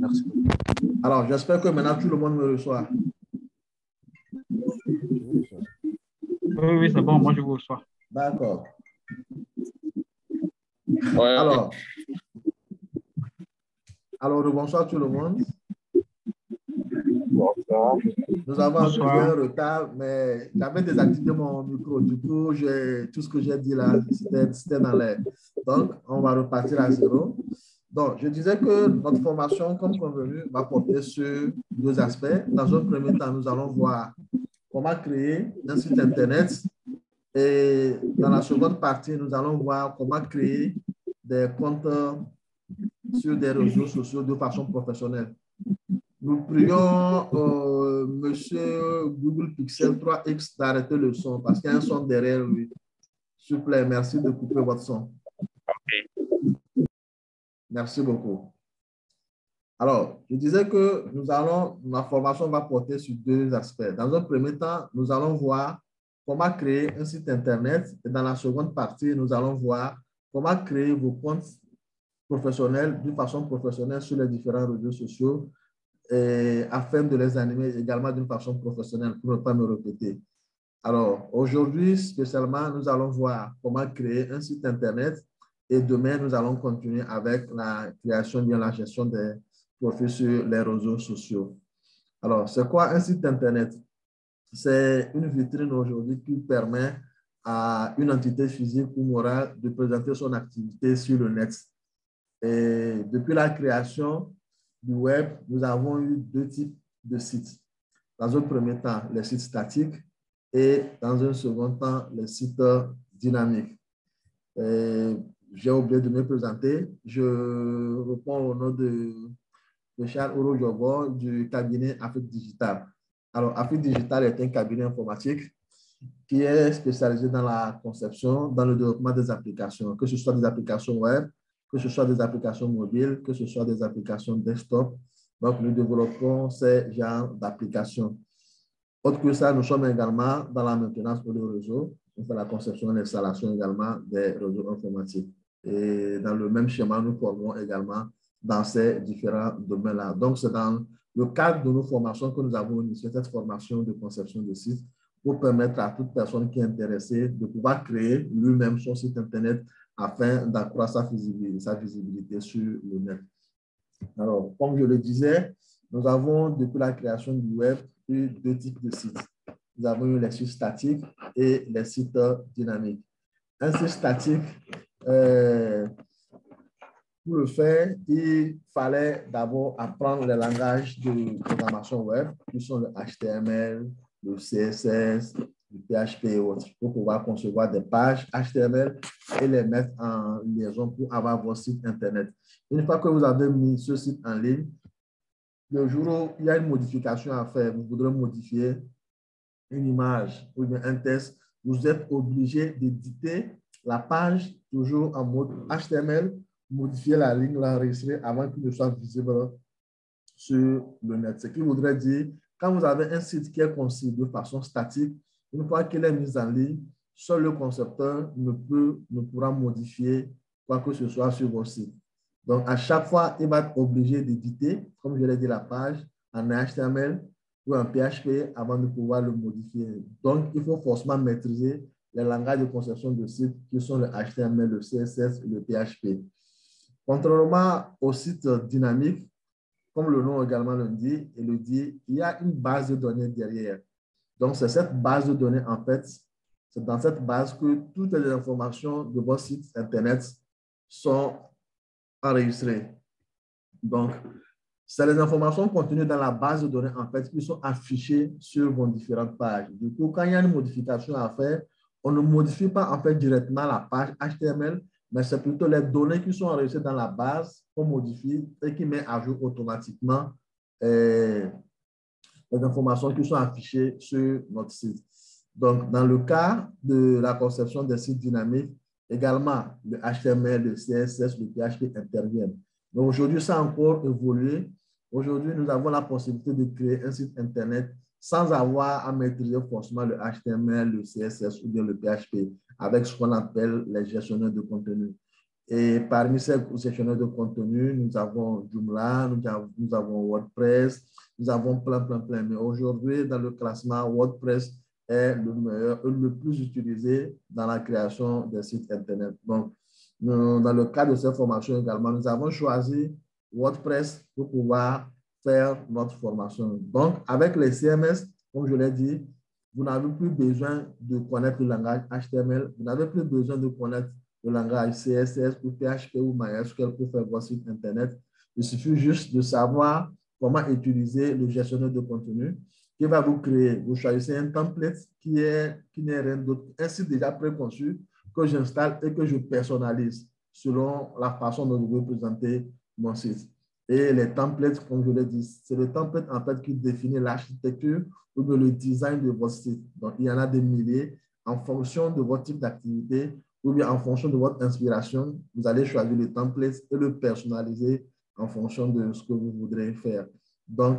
Merci beaucoup. Alors, j'espère que maintenant tout le monde me reçoit. Oui, c'est bon, moi je vous reçois. D'accord. Ouais. Alors, bonsoir tout le monde. Bonsoir. Nous avons un peu Bonsoir. de retard, mais j'avais désactivé mon micro. Du coup, tout ce que j'ai dit là, c'était dans l'air. Donc, on va repartir à zéro. Donc, je disais que notre formation, comme convenu, va porter sur deux aspects. Dans un premier temps, nous allons voir comment créer un site Internet. Et dans la seconde partie, nous allons voir comment créer des comptes sur des réseaux sociaux de façon professionnelle. Nous prions Monsieur Google Pixel 3X d'arrêter le son parce qu'il y a un son derrière lui. S'il vous plaît, merci de couper votre son. Merci beaucoup. Alors, je disais que ma formation va porter sur deux aspects. Dans un premier temps, nous allons voir comment créer un site Internet. Et dans la seconde partie, nous allons voir comment créer vos comptes professionnels d'une façon professionnelle sur les différents réseaux sociaux afin de les animer également d'une façon professionnelle pour ne pas me répéter. Alors, aujourd'hui, spécialement, nous allons voir comment créer un site Internet et demain, nous allons continuer avec la création et la gestion des profils sur les réseaux sociaux. Alors, c'est quoi un site Internet? C'est une vitrine aujourd'hui qui permet à une entité physique ou morale de présenter son activité sur le net. Et depuis la création du web, nous avons eu deux types de sites. Dans un premier temps, les sites statiques et dans un second temps, les sites dynamiques. J'ai oublié de me présenter. Je réponds au nom de Charles Oro-Jobo du cabinet Afrique Digital. Alors, Afrique Digital est un cabinet informatique qui est spécialisé dans la conception, dans le développement des applications, que ce soit des applications web, que ce soit des applications mobiles, que ce soit des applications desktop. Donc, nous développons ces genres d'applications. Autre que ça, nous sommes également dans la maintenance pour le réseau. On fait la conception et l'installation également des réseaux informatiques. Et dans le même schéma, nous formons également dans ces différents domaines-là. Donc, c'est dans le cadre de nos formations que nous avons initié cette formation de conception de site pour permettre à toute personne qui est intéressée de pouvoir créer lui-même son site Internet afin d'accroître sa visibilité sur le net. Alors, comme je le disais, nous avons, depuis la création du web, eu deux types de sites. Nous avons eu les sites statiques et les sites dynamiques. Un site statique, pour le faire, il fallait d'abord apprendre les langages de programmation web, qui sont le HTML, le CSS, le PHP et autres, pour pouvoir concevoir des pages HTML et les mettre en liaison pour avoir votre site Internet. Une fois que vous avez mis ce site en ligne, le jour où il y a une modification à faire, vous voudrez modifier une image ou un texte, vous êtes obligé d'éditer la page toujours en mode HTML, modifier la ligne, l'enregistrer avant qu'il ne soit visible sur le net. Ce qui voudrait dire, quand vous avez un site qui est conçu de façon statique, une fois qu'il est mis en ligne, seul le concepteur ne pourra modifier quoi que ce soit sur votre site. Donc, à chaque fois, il va être obligé d'éditer, comme je l'ai dit, la page en HTML ou en PHP avant de pouvoir le modifier. Donc, il faut forcément maîtriser les langages de conception de site qui sont le HTML, le CSS et le PHP. Contrairement au site dynamique, comme le nom également le dit, il y a une base de données derrière. Donc, c'est cette base de données, en fait, c'est dans cette base que toutes les informations de votre site Internet sont enregistrées. Donc, c'est les informations contenues dans la base de données, en fait, qui sont affichées sur vos différentes pages. Du coup, quand il y a une modification à faire, on ne modifie pas, en fait, directement la page HTML, mais c'est plutôt les données qui sont enregistrées dans la base qu'on modifie et qui met à jour automatiquement les informations qui sont affichées sur notre site. Donc, dans le cas de la conception des sites dynamiques, également, le HTML, le CSS, le PHP interviennent. Mais aujourd'hui, ça a encore évolué. Aujourd'hui, nous avons la possibilité de créer un site Internet sans avoir à maîtriser forcément le HTML, le CSS ou bien le PHP avec ce qu'on appelle les gestionnaires de contenu. Et parmi ces gestionnaires de contenu, nous avons Joomla, nous avons WordPress, nous avons plein. Mais aujourd'hui, dans le classement, WordPress est le meilleur, le plus utilisé dans la création des sites Internet. Donc, dans le cadre de cette formation également, nous avons choisi WordPress pour pouvoir faire notre formation. Donc, avec les CMS, comme je l'ai dit, vous n'avez plus besoin de connaître le langage HTML, vous n'avez plus besoin de connaître le langage CSS ou PHP ou MySQL pour faire votre site Internet. Il suffit juste de savoir comment utiliser le gestionnaire de contenu qui va vous créer. Vous choisissez un template qui n'est rien d'autre, un site déjà préconçu que j'installe et que je personnalise selon la façon dont je veux présenter mon site. Et les templates, comme je l'ai dit, c'est le template en fait qui définit l'architecture ou le design de votre site. Donc, il y en a des milliers en fonction de votre type d'activité ou bien en fonction de votre inspiration. Vous allez choisir le template et le personnaliser en fonction de ce que vous voudrez faire. Donc,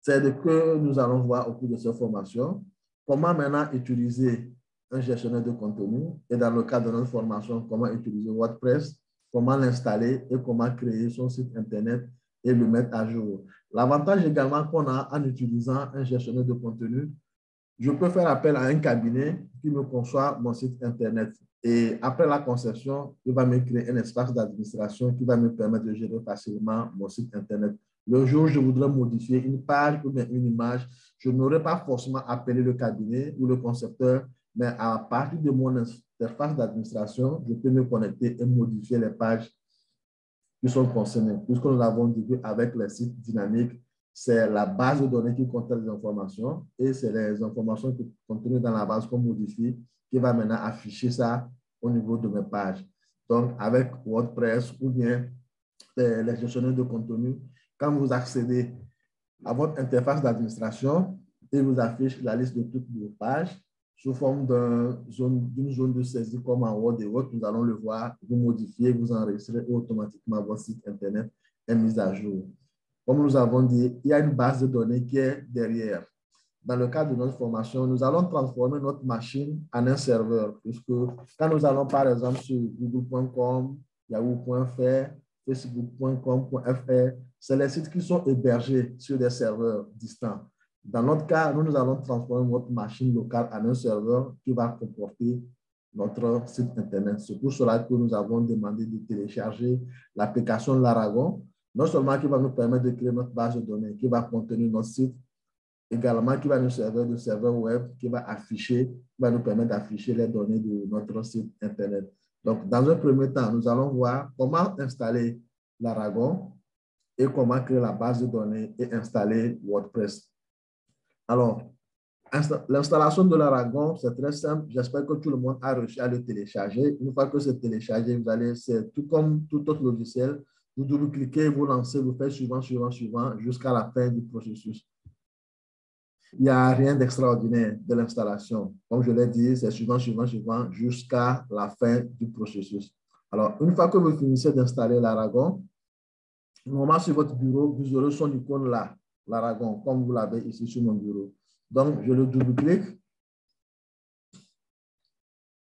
c'est ce que nous allons voir au cours de cette formation. Comment maintenant utiliser un gestionnaire de contenu et dans le cadre de notre formation, comment utiliser WordPress, comment l'installer et comment créer son site Internet et le mettre à jour. L'avantage également qu'on a en utilisant un gestionnaire de contenu, je peux faire appel à un cabinet qui me conçoit mon site Internet. Et après la conception, il va me créer un espace d'administration qui va me permettre de gérer facilement mon site Internet. Le jour où je voudrais modifier une page ou bien une image, je n'aurai pas forcément appelé le cabinet ou le concepteur, mais à partir de mon interface d'administration, je peux me connecter et modifier les pages qui sont concernées. Puisque nous l'avons dit avec les sites dynamiques, c'est la base de données qui contient les informations et c'est les informations qui contenues dans la base qu'on modifie qui va maintenant afficher ça au niveau de mes pages. Donc, avec WordPress ou bien les gestionnaires de contenu, quand vous accédez à votre interface d'administration, il vous affiche la liste de toutes vos pages sous forme d'une zone de saisie comme en Word et Word. Nous allons le voir, vous modifiez, vous enregistrez et automatiquement votre site Internet est mis à jour. Comme nous avons dit, il y a une base de données qui est derrière. Dans le cadre de notre formation, nous allons transformer notre machine en un serveur, puisque quand nous allons par exemple sur google.com, yahoo.fr, facebook.com.fr, c'est les sites qui sont hébergés sur des serveurs distants. Dans notre cas, nous allons transformer notre machine locale en un serveur qui va comporter notre site Internet. C'est pour cela que nous avons demandé de télécharger l'application Laragon, non seulement qui va nous permettre de créer notre base de données, qui va contenir notre site, également qui va nous servir de serveur web, qui va nous permettre d'afficher les données de notre site Internet. Donc, dans un premier temps, nous allons voir comment installer Laragon et comment créer la base de données et installer WordPress. Alors, l'installation de Laragon, c'est très simple. J'espère que tout le monde a réussi à le télécharger. Une fois que c'est téléchargé, c'est tout comme tout autre logiciel. Vous double-cliquez, vous lancez, vous faites suivant jusqu'à la fin du processus. Il n'y a rien d'extraordinaire de l'installation. Comme je l'ai dit, c'est suivant jusqu'à la fin du processus. Alors, une fois que vous finissez d'installer Laragon, normalement sur votre bureau, vous aurez son icône là, Laragon, comme vous l'avez ici sur mon bureau. Donc, je le double-clique.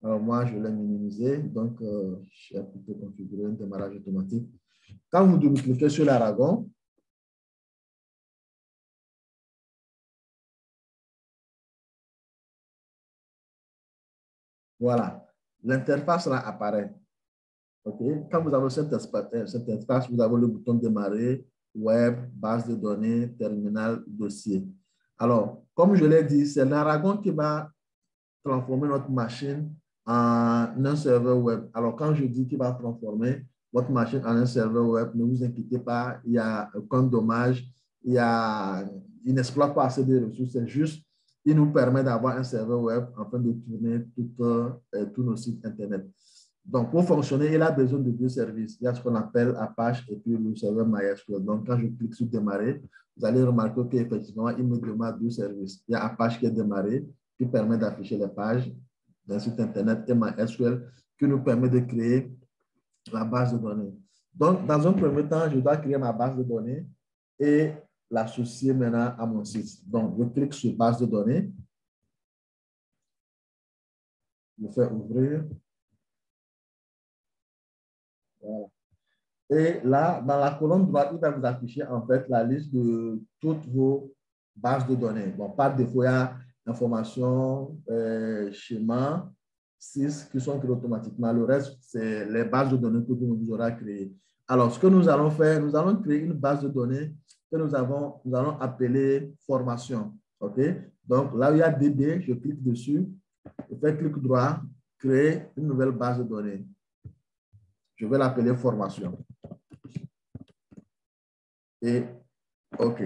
Alors, moi, je l'ai minimisé. Donc, j'ai plutôt configuré un démarrage automatique. Quand vous double-cliquez sur Laragon, voilà, l'interface là apparaît. Okay. Quand vous avez cette interface, vous avez le bouton démarrer, web, base de données, terminal, dossier. Alors, comme je l'ai dit, c'est Laragon qui va transformer notre machine en un serveur web. Alors, quand je dis qu'il va transformer votre machine en un serveur web, ne vous inquiétez pas, il n'y a aucun dommage, il n'exploite pas assez de ressources, c'est juste, il nous permet d'avoir un serveur web afin de tourner tous nos sites Internet. Donc, pour fonctionner, il a besoin de deux services. Il y a ce qu'on appelle Apache et puis le serveur MySQL. Donc, quand je clique sur démarrer, vous allez remarquer qu'effectivement, il me demande deux services. Il y a Apache qui est démarré, qui permet d'afficher les pages d'un site Internet, et MySQL qui nous permet de créer la base de données. Donc, dans un premier temps, je dois créer ma base de données et l'associer maintenant à mon site. Donc, je clique sur base de données. Je fais ouvrir. Voilà. Et là, dans la colonne droite, il va vous afficher en fait la liste de toutes vos bases de données. Bon, par défaut, il y a information, schéma, 6 qui sont créés automatiquement. Le reste, c'est les bases de données que vous aurez créées. Alors, ce que nous allons faire, nous allons créer une base de données que nous allons appeler formation. OK? Donc, là où il y a DB, je clique dessus, je fais clic droit, créer une nouvelle base de données. Je vais l'appeler formation. Et OK.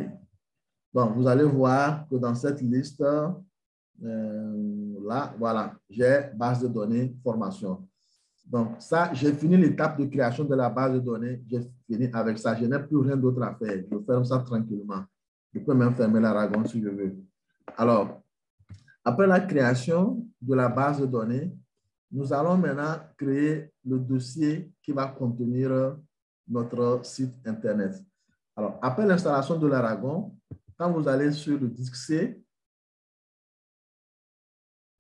Donc, vous allez voir que dans cette liste, là, voilà, j'ai base de données formation. Donc, ça, j'ai fini l'étape de création de la base de données. J'ai fini avec ça. Je n'ai plus rien d'autre à faire. Je ferme ça tranquillement. Je peux même fermer l'Aragon si je veux. Alors, après la création de la base de données, nous allons maintenant créer le dossier qui va contenir notre site Internet. Alors, après l'installation de l'Aragon, quand vous allez sur le disque C,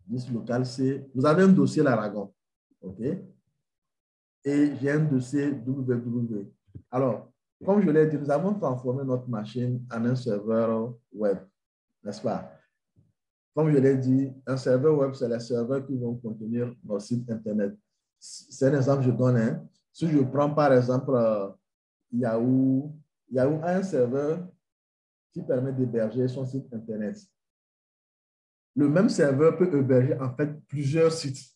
disque local C, vous avez un dossier l'Aragon. OK? Et j'ai un dossier www. Alors, comme je l'ai dit, nous avons transformé notre machine en un serveur web, n'est-ce pas? Comme je l'ai dit, un serveur web, c'est les serveurs qui vont contenir nos sites Internet. C'est un exemple que je donne. Hein. Si je prends par exemple Yahoo, Yahoo a un serveur qui permet d'héberger son site Internet. Le même serveur peut héberger en fait plusieurs sites.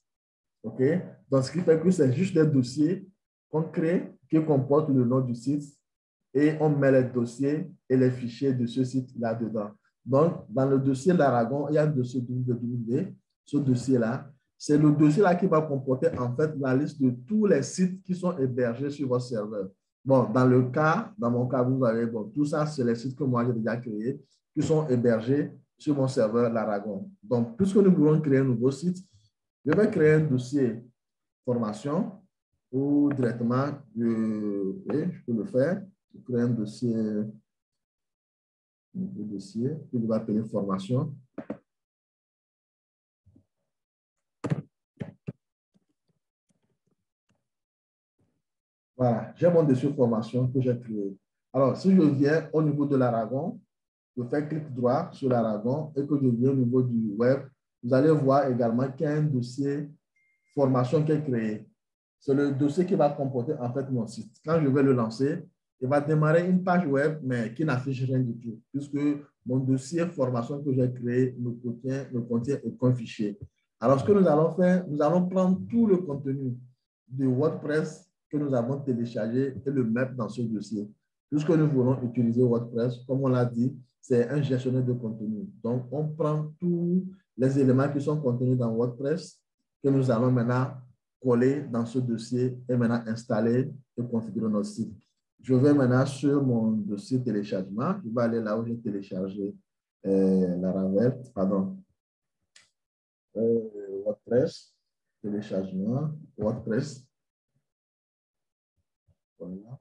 OK? Donc, ce qui fait que c'est juste des dossiers qu'on crée qui comportent le nom du site et on met les dossiers et les fichiers de ce site là-dedans. Donc, dans le dossier l'Aragon, il y a un dossier www. Ce dossier-là, c'est le dossier-là qui va comporter en fait la liste de tous les sites qui sont hébergés sur votre serveur. Bon, dans mon cas, vous voyez, bon, tout ça, c'est les sites que moi j'ai déjà créés qui sont hébergés sur mon serveur l'Aragon. Donc, puisque nous voulons créer un nouveau site, je vais créer un dossier formation ou directement, je peux le faire. Je crée un dossier que je vais appeler formation. Voilà, j'ai mon dossier formation que j'ai créé. Alors, si je viens au niveau de l'Aragon, je fais clic droit sur l'Aragon et que je viens au niveau du web, vous allez voir également qu'il y a un dossier formation qui est créé. C'est le dossier qui va comporter en fait mon site. Quand je vais le lancer, il va démarrer une page web, mais qui n'affiche rien du tout, puisque mon dossier formation que j'ai créé ne contient aucun fichier. Alors, ce que nous allons faire, nous allons prendre tout le contenu de WordPress que nous avons téléchargé et le mettre dans ce dossier. Puisque nous voulons utiliser WordPress, comme on l'a dit, c'est un gestionnaire de contenu. Donc, on prend tous les éléments qui sont contenus dans WordPress que nous allons maintenant coller dans ce dossier et maintenant installer et configurer notre site. Je vais maintenant sur mon dossier téléchargement. Je vais aller là où j'ai téléchargé Laravel, pardon, WordPress, téléchargement, WordPress. Voilà.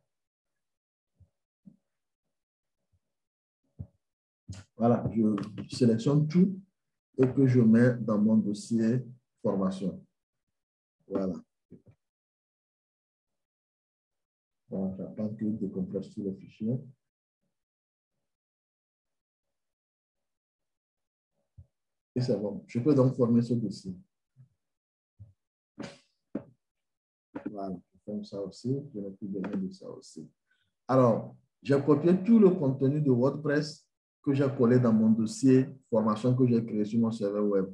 Voilà, je sélectionne tout et que je mets dans mon dossier formation. Voilà. Bon, j'attends qu'il décompresse tous les fichiers. Et c'est bon. Je peux donc former ce dossier. Voilà, je ferme ça aussi. Je n'ai plus besoin de ça aussi. Alors, j'ai copié tout le contenu de WordPress que j'ai collé dans mon dossier formation que j'ai créé sur mon serveur web.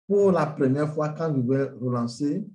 Pour la première fois, quand je vais relancer